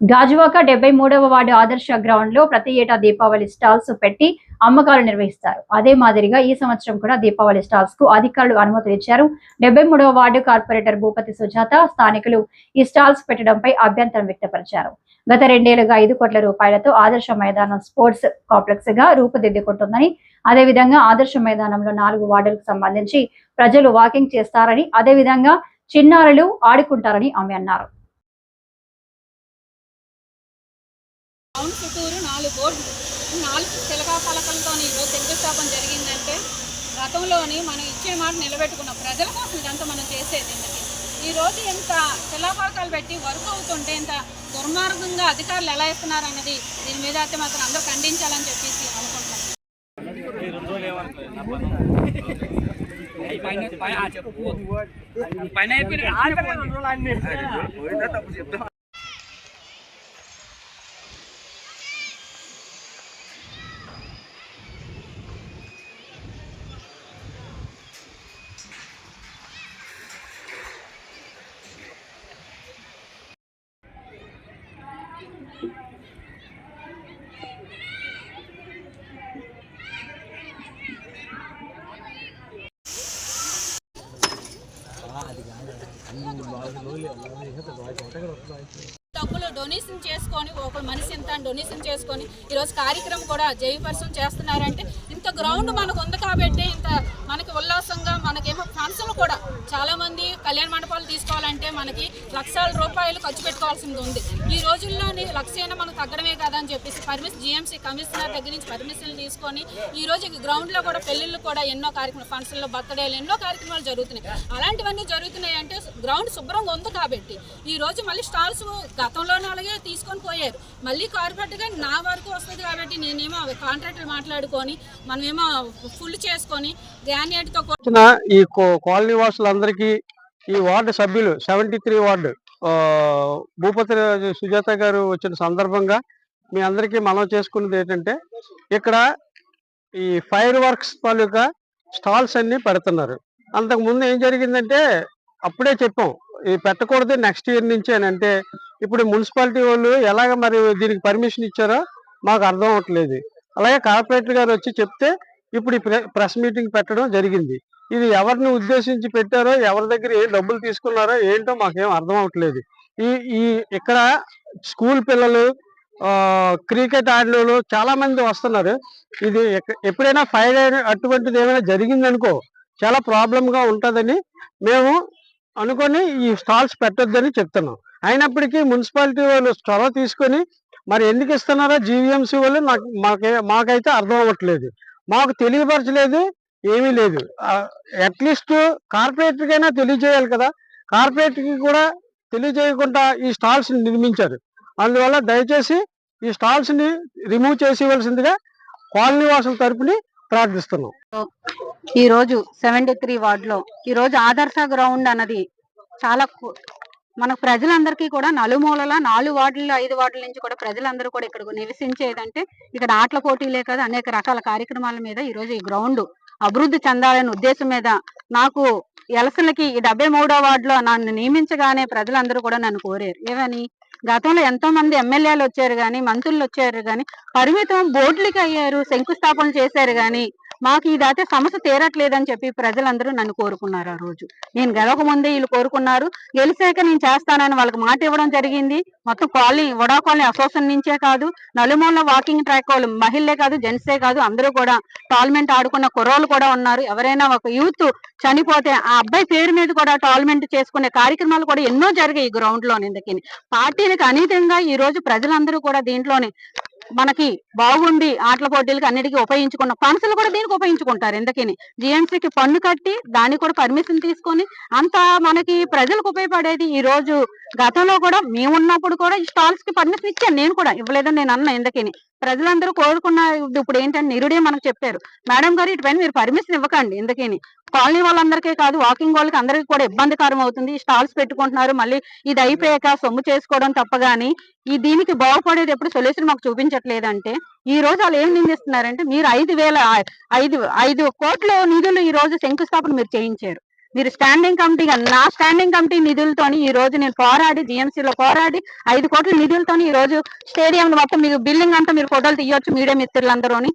Gajuwaka 73వ ward ఆదర్శ ground లో ప్రతి ఏటా దీపావళి స్టాల్స్ పెట్టి అమ్మకాలు నిర్వహిస్తారు. అదే మాదిరిగా ఈ సంవత్సరం కూడా దీపావళి స్టాల్స్ కు అధికారులు అనుమతులు ఇచ్చారు. 73వ వార్డు కార్పొరేటర్ భూపతి సుజాత స్థానికులు ఈ స్టాల్స్ పెట్టడంపై అభ్యంతరం వ్యక్తపరిచారు. గత 2 ఏళ్లుగా 5 కోట్ల రూపాయలతో ఆదర్శ మైదానం స్పోర్ట్స్ కాంప్లెక్స్ గా రూపుదిద్దుకుంటుందని, అదేవిధంగా ఆదర్శ మైదానంలో 4 వార్డులకు సంబంధించి ప్రజలు వాకింగ్ చేస్తారని, అదేవిధంగా చిన్నారులు ఆడుకుంటారని ఆమె అన్నారు. గ్రౌండ్ చుట్టూరు 4 బోర్డులు 4 శిలకా ఫలకాలతో ఈరోజు శంకుస్థాపన జరిగిందంటే గతంలోని మనం ఇచ్చిన మాట నిలబెట్టుకున్నాం. ప్రజల కోసం ఇదంతా మనం చేసేది. ఈరోజు ఇంత శిలాఫలకాలు పెట్టి వర్క్ అవుతుంటే ఇంత దుర్మార్గంగా అధికారులు ఎలా ఇస్తున్నారు అన్నది దీని మీద అయితే మాత్రం అందరూ ఖండించాలని చెప్పేసి అనుకుంటున్నాం. డబ్బులు డొనేషన్ చేసుకొని ఒక మనిషి ఇంత డొనేషన్ చేసుకొని ఈరోజు కార్యక్రమం కూడా జయపరిశం చేస్తున్నారంటే ఇంత గ్రౌండ్ మనకు ఉంది కాబట్టి ఇంత మనకి ఉల్లాసంగా మనకేమో ఫంక్షన్లు కూడా చాలామంది కళ్యాణ మండపాలు తీసుకోవాలంటే మనకి లక్షల రూపాయలు ఖర్చు పెట్టుకోవాల్సింది ఉంది. ఈ రోజుల్లోని లక్షైనా మనకు తగ్గడమే కదా అని చెప్పేసి జిఎంసీ కమిషనర్ దగ్గర నుంచి పర్మిషన్లు తీసుకొని ఈరోజు గ్రౌండ్లో కూడా పెళ్ళిళ్ళు కూడా ఎన్నో కార్యక్రమాలు ఫంక్షన్లో బర్త్డేలు ఎన్నో కార్యక్రమాలు జరుగుతున్నాయి. అలాంటివన్నీ జరుగుతున్నాయి అంటే గ్రౌండ్ శుభ్రంగా ఉంది కాబట్టి ఈరోజు మళ్ళీ స్టాల్స్ గతంలోనే అలాగే తీసుకొని పోయారు. మళ్ళీ కార్పొరేట్గా నా వరకు వస్తుంది కాబట్టి నేనేమో కాంట్రాక్టర్ మాట్లాడుకొని మనమేమో ఫుల్ చేసుకొని గ్రానైట్తో ఈ కాలనీ వాసులందరికీ ఈ వార్డు సభ్యులు 73 వార్డు భూపతి సుజాత గారు వచ్చిన సందర్భంగా మీ అందరికీ మనం చేసుకున్నది ఏంటంటే ఇక్కడ ఈ ఫైర్ వర్క్స్ తాలూకా స్టాల్స్ అన్ని పెడుతున్నారు. అంతకుముందు ఏం జరిగిందంటే అప్పుడే చెప్పాం ఇది పెట్టకూడదు నెక్స్ట్ ఇయర్ నుంచి అని. అంటే ఇప్పుడు మున్సిపాలిటీ వాళ్ళు ఎలాగ మరి దీనికి పర్మిషన్ ఇచ్చారో మాకు అర్థం అవ్వట్లేదు. అలాగే కార్పొరేటర్ గారు వచ్చి చెప్తే ఇప్పుడు ఈ ప్రెస్ మీటింగ్ పెట్టడం జరిగింది. ఇది ఎవరిని ఉద్దేశించి పెట్టారో ఎవరి దగ్గర ఏ డబ్బులు తీసుకున్నారో ఏంటో మాకేం అర్థం అవ్వట్లేదు. ఈ ఈ ఇక్కడ స్కూల్ పిల్లలు క్రికెట్ ఆడిన చాలా మంది వస్తున్నారు. ఇది ఎప్పుడైనా ఫైర్ అటువంటిది ఏమైనా జరిగిందనుకో చాలా ప్రాబ్లంగా ఉంటుందని మేము అనుకొని ఈ స్టాల్స్ పెట్టొద్దని చెప్తున్నాం. అయినప్పటికీ మున్సిపాలిటీ వాళ్ళు చొరవ తీసుకొని మరి ఎందుకు ఇస్తున్నారో జీవీఎంసీ వాళ్ళు మాకైతే అర్థం అవ్వట్లేదు. మాకు తెలియపరచలేదు, ఏమీ లేదు. అట్లీస్ట్ కార్పొరేటర్కైనా తెలియజేయాలి కదా. కార్పొరేటర్కి కూడా తెలియజేయకుండా ఈ స్టాల్స్ నిర్మించారు. అందువల్ల దయచేసి ఈ స్టాల్స్ ని రిమూవ్ చేసేవలసిందిగా కాలనీ వాసుల తరపుని ప్రార్థిస్తున్నాం. ఈరోజు 73 వార్డులో ఈరోజు ఆదర్శ గ్రౌండ్ అన్నది చాలా మన ప్రజలందరికీ కూడా నలుమూలల 4 వార్డులు 5 వార్డుల నుంచి కూడా ప్రజలందరూ కూడా ఇక్కడ నివసించేదంటే ఇక్కడ ఆటల పోటీలే కదా అనేక రకాల కార్యక్రమాల మీద ఈరోజు ఈ గ్రౌండ్ అభివృద్ధి చెందాలనే ఉద్దేశం మీద నాకు ఎలక్షన్లకి ఈ 73వ వార్డులో నన్ను నియమించగానే ప్రజలందరూ కూడా నన్ను కోరారు. ఏమని గతంలో ఎంతో మంది ఎమ్మెల్యేలు వచ్చారు కానీ మంత్రులు వచ్చారు కానీ పరిమితం బోర్డులకి అయ్యారు, శంకుస్థాపన చేశారు కానీ మాకు ఇదైతే సమస్య తీరట్లేదని చెప్పి ప్రజలందరూ నన్ను కోరుకున్నారు. ఆ రోజు నేను గెలవక ముందే వీళ్ళు కోరుకున్నారు. గెలిచాక నేను చేస్తానని వాళ్ళకి మాట ఇవ్వడం జరిగింది. మొత్తం వడా కాలనీ అసోసియేషన్ నుంచే కాదు, నలుమూల వాకింగ్ ట్రాక్ వాళ్ళు మహిళలే కాదు, జెంట్సే కాదు, అందరూ కూడా టార్నమెంట్ ఆడుకున్న కుర్రోళ్ళు కూడా ఉన్నారు. ఎవరైనా ఒక యూత్ చనిపోతే ఆ అబ్బాయి పేరు మీద కూడా టార్నమెంట్ చేసుకునే కార్యక్రమాలు కూడా ఎన్నో జరిగాయి ఈ గ్రౌండ్ లో. ఇందుకని పార్టీలకు అనీతంగా ఈ రోజు ప్రజలందరూ కూడా దీంట్లోనే మనకి బాగుండి ఆటల పోటీలకు అన్నిటికీ ఉపయోగించుకున్న ఫండ్స్ కూడా దీనికి ఉపయోగించుకుంటారు. ఎందుకని జిఎంసీకి పన్ను కట్టి దానికి కూడా పర్మిషన్ తీసుకొని అంత మనకి ప్రజలకు ఉపయోగపడేది. ఈ రోజు గతంలో కూడా మేమున్నప్పుడు కూడా ఈ స్టాల్స్ కి పర్మిషన్ ఇచ్చాను, నేను కూడా ఇవ్వలేదని నేను అన్నా. ఎందుకని ప్రజలందరూ కోరుకున్న ఇప్పుడు ఏంటంటే నిరుడే మనకు చెప్పారు, మేడం గారు ఇటుపైన మీరు పర్మిషన్ ఇవ్వకండి. ఎందుకని కాలనీ వాళ్ళందరికీ కాదు వాకింగ్ వాళ్ళకి అందరికీ కూడా ఇబ్బందికరం అవుతుంది. స్టాల్స్ పెట్టుకుంటున్నారు, మళ్ళీ ఇది అయిపోయాక సొమ్ము చేసుకోవడం తప్పగాని ఈ దీనికి బాగుపడేది ఎప్పుడు సొల్యూషన్ మాకు చూపించట్లేదంటే ఈ రోజు వాళ్ళు ఏం నిందిస్తున్నారంటే మీరు 5 కోట్ల నిధులు ఈ రోజు శంకుస్థాపన మీరు చేయించారు. మీరు స్టాండింగ్ కమిటీగా నా స్టాండింగ్ కమిటీ నిధులతోని ఈ రోజు నేను పోరాడి జిఎంసీలో పోరాడి 5 కోట్ల నిధులతోని ఈ రోజు స్టేడియం మొత్తం మీరు బిల్డింగ్ అంతా మీరు ఫోటోలు తీయొచ్చు మీడియా మిత్రులందరూని.